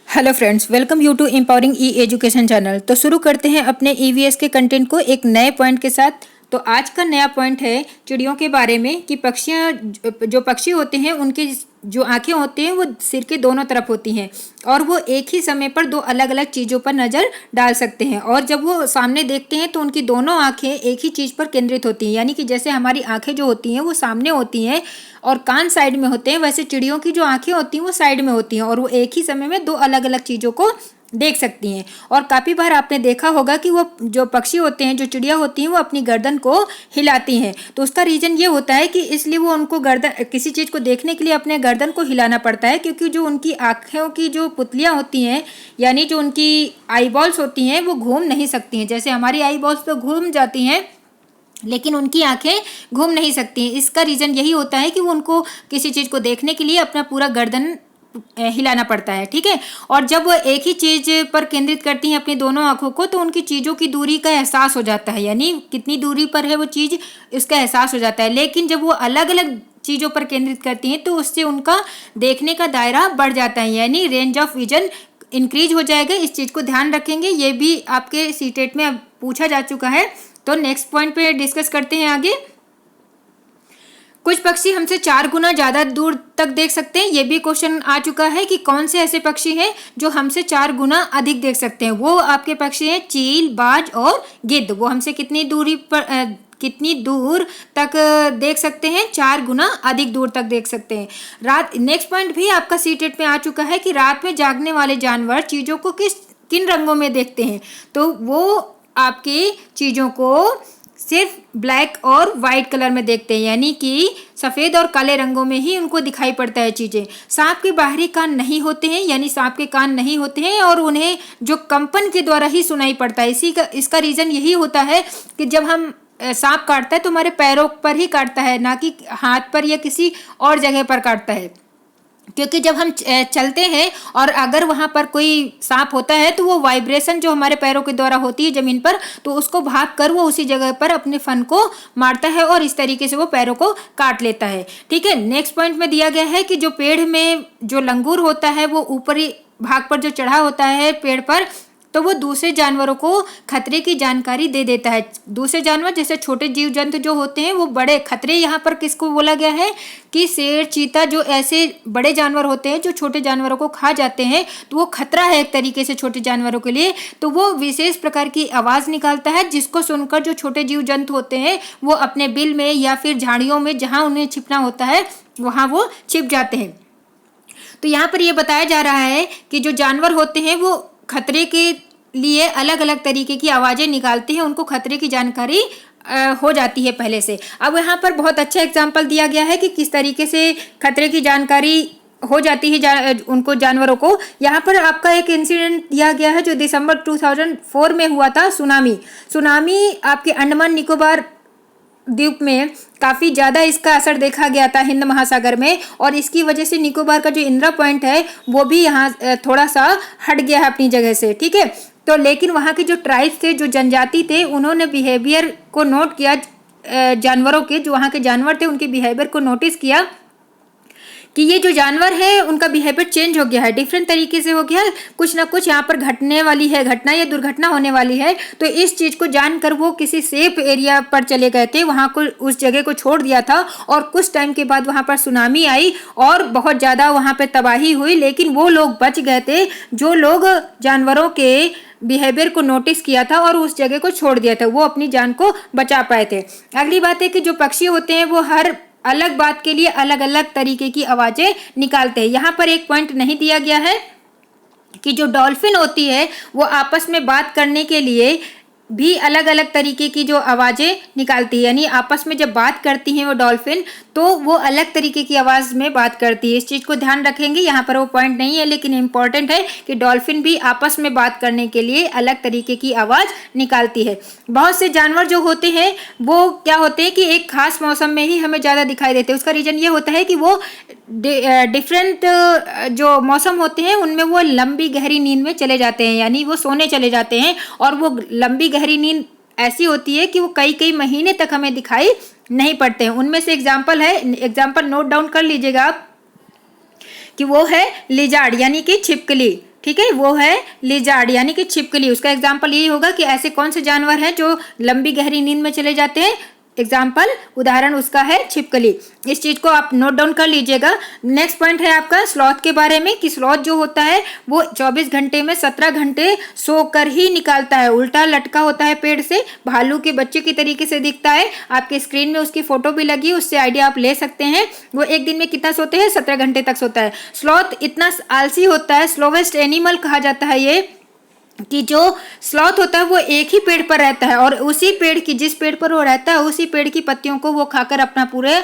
Hello friends, welcome you to empowering e education channel. तो शुरू करते हैं अपने ईवीएस के कंटेंट को एक नए पॉइंट के साथ। तो आज का नया पॉइंट है चिड़ियों के बारे में कि पक्षियाँ जो पक्षी होते हैं उनकी जो आंखें होती हैं वो सिर के दोनों तरफ होती हैं और वो एक ही समय पर दो अलग अलग चीज़ों पर नज़र डाल सकते हैं। और जब वो सामने देखते हैं तो उनकी दोनों आंखें एक ही चीज़ पर केंद्रित होती हैं, यानी कि जैसे हमारी आंखें जो होती हैं वो सामने होती हैं और कान साइड में होते हैं, वैसे चिड़ियों की जो आंखें होती हैं वो साइड में होती हैं और वो एक ही समय में दो अलग अलग चीज़ों को देख सकती हैं। और काफ़ी बार आपने देखा होगा कि वो जो पक्षी होते हैं, जो चिड़िया होती हैं, वो अपनी गर्दन को हिलाती हैं। तो उसका रीज़न ये होता है कि इसलिए वो उनको गर्दन किसी चीज़ को देखने के लिए अपने गर्दन को हिलाना पड़ता है, क्योंकि जो उनकी आँखों की जो पुतलियाँ होती हैं, यानी जो उनकी आई बॉल्स होती हैं, वो घूम नहीं सकती हैं। जैसे हमारी आई बॉल्स तो घूम जाती हैं लेकिन उनकी आंखें घूम नहीं सकती हैं। इसका रीज़न यही होता है कि वो उनको किसी चीज़ को देखने के लिए अपना पूरा गर्दन हिलाना पड़ता है, ठीक है। और जब वो एक ही चीज़ पर केंद्रित करती हैं अपनी दोनों आंखों को, तो उनकी चीज़ों की दूरी का एहसास हो जाता है, यानी कितनी दूरी पर है वो चीज़, इसका एहसास हो जाता है। लेकिन जब वो अलग अलग चीज़ों पर केंद्रित करती हैं तो उससे उनका देखने का दायरा बढ़ जाता है, यानी रेंज ऑफ विजन इंक्रीज हो जाएगा। इस चीज़ को ध्यान रखेंगे, ये भी आपके सीटेट में अब पूछा जा चुका है। तो नेक्स्ट पॉइंट पे डिस्कस करते हैं आगे। कुछ पक्षी हमसे 4 गुना ज़्यादा दूर तक देख सकते हैं। ये भी क्वेश्चन आ चुका है कि कौन से ऐसे पक्षी हैं जो हमसे 4 गुना अधिक देख सकते हैं। वो आपके पक्षी हैं चील, बाज और गिद्ध। वो हमसे कितनी दूर तक देख सकते हैं? 4 गुना अधिक दूर तक देख सकते हैं। नेक्स्ट पॉइंट भी आपका सीटेट में आ चुका है कि रात में जागने वाले जानवर चीज़ों को किन रंगों में देखते हैं? तो वो आपकी चीज़ों को सिर्फ ब्लैक और वाइट कलर में देखते हैं, यानी कि सफ़ेद और काले रंगों में ही उनको दिखाई पड़ता है चीज़ें। सांप के बाहरी कान नहीं होते हैं, यानी सांप के कान नहीं होते हैं और उन्हें जो कंपन के द्वारा ही सुनाई पड़ता है। इसका रीज़न यही होता है कि जब हम सांप काटता है तो हमारे पैरों पर ही काटता है, ना कि हाथ पर या किसी और जगह पर काटता है। क्योंकि जब हम चलते हैं और अगर वहाँ पर कोई सांप होता है तो वो वाइब्रेशन जो हमारे पैरों के द्वारा होती है ज़मीन पर, तो उसको भाग कर वो उसी जगह पर अपने फन को मारता है और इस तरीके से वो पैरों को काट लेता है, ठीक है। नेक्स्ट पॉइंट में दिया गया है कि जो पेड़ में जो लंगूर होता है वो ऊपरी भाग पर जो चढ़ा होता है पेड़ पर, तो वो दूसरे जानवरों को खतरे की जानकारी दे देता है। दूसरे जानवर जैसे छोटे जीव जंतु जो होते हैं वो बड़े खतरे, यहाँ पर किसको बोला गया है कि शेर, चीता, जो ऐसे बड़े जानवर होते हैं जो छोटे जानवरों को खा जाते हैं, तो वो खतरा है एक तरीके से छोटे जानवरों के लिए। तो वो विशेष प्रकार की आवाज़ निकालता है जिसको सुनकर जो छोटे जीव जंतु होते हैं वो अपने बिल में या फिर झाड़ियों में जहाँ उन्हें छिपना होता है वहाँ वो छिप जाते हैं। तो यहाँ पर ये बताया जा रहा है कि जो जानवर होते हैं वो खतरे के लिए अलग अलग तरीके की आवाज़ें निकालते हैं, उनको खतरे की जानकारी हो जाती है पहले से। अब यहाँ पर बहुत अच्छा एग्जाम्पल दिया गया है कि किस तरीके से खतरे की जानकारी हो जाती है उनको, जानवरों को। यहाँ पर आपका एक इंसिडेंट दिया गया है जो दिसंबर 2004 में हुआ था, सुनामी आपके अंडमान निकोबार द्वीप में काफ़ी ज़्यादा इसका असर देखा गया था हिंद महासागर में, और इसकी वजह से निकोबार का जो इंदिरा पॉइंट है वो भी यहाँ थोड़ा सा हट गया है अपनी जगह से, ठीक है। तो लेकिन वहाँ के जो ट्राइब्स थे, जो जनजाति थे, उन्होंने बिहेवियर को नोट किया, जानवरों के जो वहाँ के जानवर थे उनके बिहेवियर को नोटिस किया कि ये जो जानवर है उनका बिहेवियर चेंज हो गया है, डिफरेंट तरीके से हो गया है, कुछ ना कुछ यहाँ पर घटने वाली है, घटना या दुर्घटना होने वाली है। तो इस चीज़ को जानकर वो किसी सेफ एरिया पर चले गए थे, वहाँ को उस जगह को छोड़ दिया था और कुछ टाइम के बाद वहाँ पर सुनामी आई और बहुत ज़्यादा वहाँ पर तबाही हुई। लेकिन वो लोग बच गए थे जो लोग जानवरों के बिहेवियर को नोटिस किया था और उस जगह को छोड़ दिया था, वो अपनी जान को बचा पाए थे। अगली बात है कि जो पक्षी होते हैं वो हर अलग बात के लिए अलग अलग तरीके की आवाज़ें निकालते हैं। यहाँ पर एक पॉइंट नहीं दिया गया है कि जो डॉल्फिन होती है वो आपस में बात करने के लिए भी अलग अलग तरीके की जो आवाज़ें निकालती है, यानी आपस में जब बात करती हैं वो डॉल्फिन तो वो अलग तरीके की आवाज़ में बात करती है। इस चीज़ को ध्यान रखेंगे, यहाँ पर वो पॉइंट नहीं है लेकिन इम्पॉर्टेंट है कि डॉल्फिन भी आपस में बात करने के लिए अलग तरीके की आवाज़ निकालती है। बहुत से जानवर जो होते हैं वो क्या होते हैं कि एक खास मौसम में ही हमें ज़्यादा दिखाई देते हैं। उसका रीज़न ये होता है कि वो डिफरेंट जो मौसम होते हैं उनमें वो लंबी गहरी नींद में चले जाते हैं, यानी वो सोने चले जाते हैं। और वो लंबी गहरी नींद ऐसी होती है कि वो कई कई महीने तक हमें दिखाई नहीं पड़ते हैं। उनमें से एग्जाम्पल नोट डाउन कर लीजिएगा आप कि वो है लिजार्ड, यानी कि छिपकली। ठीक है, वो है लिजार्ड यानी कि छिपकली। उसका एग्जाम्पल यही होगा कि ऐसे कौन से जानवर हैं जो लंबी गहरी नींद में चले जाते हैं। एग्जाम्पल उदाहरण उसका है छिपकली। इस चीज को आप नोट डाउन कर लीजिएगा। नेक्स्ट पॉइंट है आपका स्लॉथ के बारे में कि स्लॉथ जो होता है वो 24 घंटे में 17 घंटे सोकर ही निकालता है। उल्टा लटका होता है पेड़ से, भालू के बच्चे की तरीके से दिखता है। आपके स्क्रीन में उसकी फोटो भी लगी, उससे आइडिया आप ले सकते हैं। वो एक दिन में कितना सोते हैं? 17 घंटे तक सोता है। स्लॉथ इतना आलसी होता है, स्लोवेस्ट एनिमल कहा जाता है ये, कि जो स्लॉथ होता है वो एक ही पेड़ पर रहता है और उसी पेड़ की, जिस पेड़ पर वो रहता है उसी पेड़ की पत्तियों को वो खाकर अपना पूरे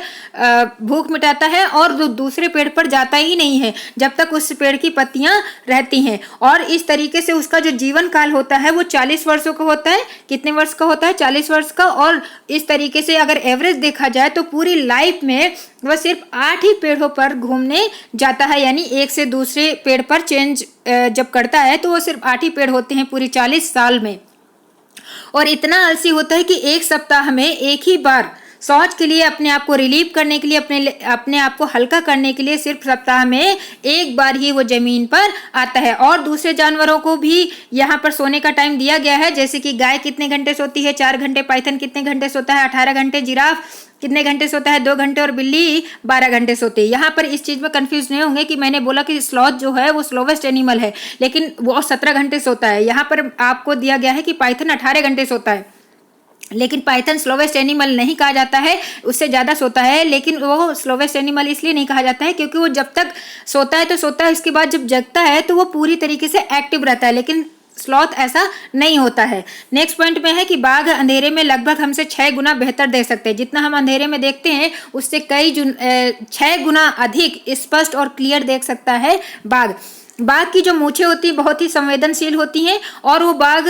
भूख मिटाता है और दूसरे पेड़ पर जाता ही नहीं है जब तक उस पेड़ की पत्तियां रहती हैं। और इस तरीके से उसका जो जीवन काल होता है वो 40 वर्षों का होता है। कितने वर्ष का होता है? 40 वर्ष का। और इस तरीके से अगर एवरेज देखा जाए तो पूरी लाइफ में वह सिर्फ 8 ही पेड़ों पर घूमने जाता है, यानी एक से दूसरे पेड़ पर चेंज जब करता है तो वो सिर्फ 8 ही पेड़ होते हैं पूरी 40 साल में। और इतना आलसी होता है कि एक सप्ताह में एक ही बार शौच के लिए, अपने आप को रिलीव करने के लिए, अपने आप को हल्का करने के लिए सिर्फ सप्ताह में एक बार ही वो जमीन पर आता है। और दूसरे जानवरों को भी यहाँ पर सोने का टाइम दिया गया है, जैसे कि गाय कितने घंटे सोती है? 4 घंटे। पाइथन कितने घंटे सोता है? 18 घंटे। जिराफ कितने घंटे सोता है? 2 घंटे। और बिल्ली 12 घंटे सोती है। यहाँ पर इस चीज में कंफ्यूज नहीं होंगे कि मैंने बोला कि स्लॉथ जो है वो स्लोवेस्ट एनिमल है, लेकिन वो 17 घंटे सोता है। यहाँ पर आपको दिया गया है कि पाइथन 18 घंटे सोता है, लेकिन पाइथन स्लोवेस्ट एनिमल नहीं कहा जाता है, उससे ज़्यादा सोता है। लेकिन वो स्लोवेस्ट एनिमल इसलिए नहीं कहा जाता है क्योंकि वो जब तक सोता है तो सोता है, इसके बाद जब जगता है तो वो पूरी तरीके से एक्टिव रहता है, लेकिन स्लॉथ ऐसा नहीं होता है। नेक्स्ट पॉइंट में है कि बाघ अंधेरे में लगभग हमसे 6 गुना बेहतर देख सकते हैं। जितना हम अंधेरे में देखते हैं उससे 6 गुना अधिक स्पष्ट और क्लियर देख सकता है बाघ। बाघ की जो मूछें होती हैं बहुत ही संवेदनशील होती हैं और वो बाघ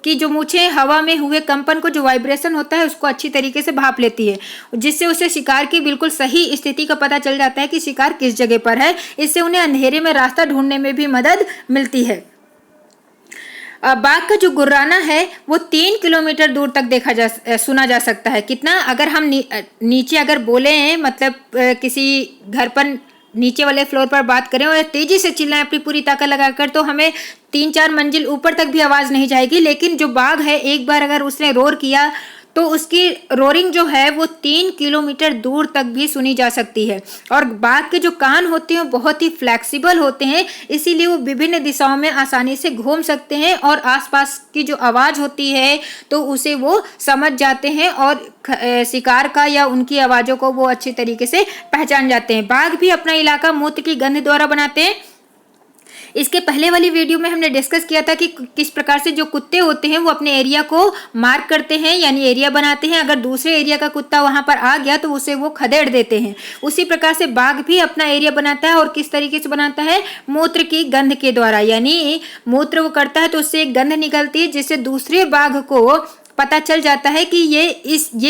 की जो मूछें हवा में हुए कंपन को, जो वाइब्रेशन होता है, उसको अच्छी तरीके से भाप लेती है, जिससे उसे शिकार की बिल्कुल सही स्थिति का पता चल जाता है कि शिकार किस जगह पर है। इससे उन्हें अंधेरे में रास्ता ढूंढने में भी मदद मिलती है। बाघ का जो गुर्राना है वो 3 किलोमीटर दूर तक सुना जा सकता है। कितना? अगर हम नीचे अगर बोले, मतलब किसी घर पर नीचे वाले फ्लोर पर बात करें और तेजी से चिल्लाएं अपनी पूरी ताकत लगाकर, तो हमें 3-4 मंजिल ऊपर तक भी आवाज नहीं जाएगी। लेकिन जो बाघ है, एक बार अगर उसने रोर किया तो उसकी रोरिंग जो है वो 3 किलोमीटर दूर तक भी सुनी जा सकती है। और बाघ के जो कान होते हैं बहुत ही फ्लेक्सिबल होते हैं, इसीलिए वो विभिन्न दिशाओं में आसानी से घूम सकते हैं और आसपास की जो आवाज़ होती है तो उसे वो समझ जाते हैं और शिकार का या उनकी आवाज़ों को वो अच्छी तरीके से पहचान जाते हैं। बाघ भी अपना इलाका मूत्र की गंध द्वारा बनाते हैं। इसके पहले वाली वीडियो में हमने डिस्कस किया था कि किस प्रकार से जो कुत्ते होते हैं वो अपने एरिया को मार्क करते हैं, यानी एरिया बनाते हैं। अगर दूसरे एरिया का कुत्ता वहां पर आ गया तो उसे वो खदेड़ देते हैं। उसी प्रकार से बाघ भी अपना एरिया बनाता है और किस तरीके से बनाता है? मूत्र की गंध के द्वारा, यानी मूत्र वो करता है तो उससे एक गंध निकलती है जिससे दूसरे बाघ को पता चल जाता है कि ये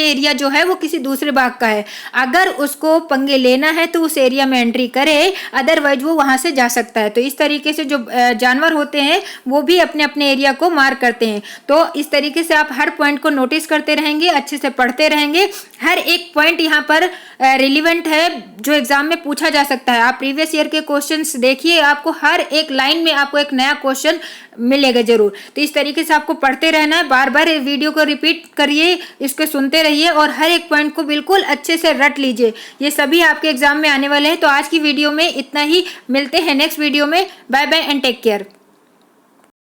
एरिया जो है वो किसी दूसरे बाघ का है। अगर उसको पंगे लेना है तो उस एरिया में एंट्री करे, अदरवाइज वो वहां से जा सकता है। तो इस तरीके से जो जानवर होते हैं वो भी अपने अपने एरिया को मार्क करते हैं। तो इस तरीके से आप हर पॉइंट को नोटिस करते रहेंगे, अच्छे से पढ़ते रहेंगे। हर एक पॉइंट यहाँ पर रिलीवेंट है जो एग्जाम में पूछा जा सकता है। आप प्रीवियस ईयर के क्वेश्चंस देखिए, आपको हर एक लाइन में आपको एक नया क्वेश्चन मिलेगा जरूर। तो इस तरीके से आपको पढ़ते रहना है, बार बार वीडियो को रिपीट करिए, इसको सुनते रहिए और हर एक पॉइंट को बिल्कुल अच्छे से रट लीजिए। ये सभी आपके एग्जाम में आने वाले हैं। तो आज की वीडियो में इतना ही, मिलते हैं नेक्स्ट वीडियो में। Bye bye and take care.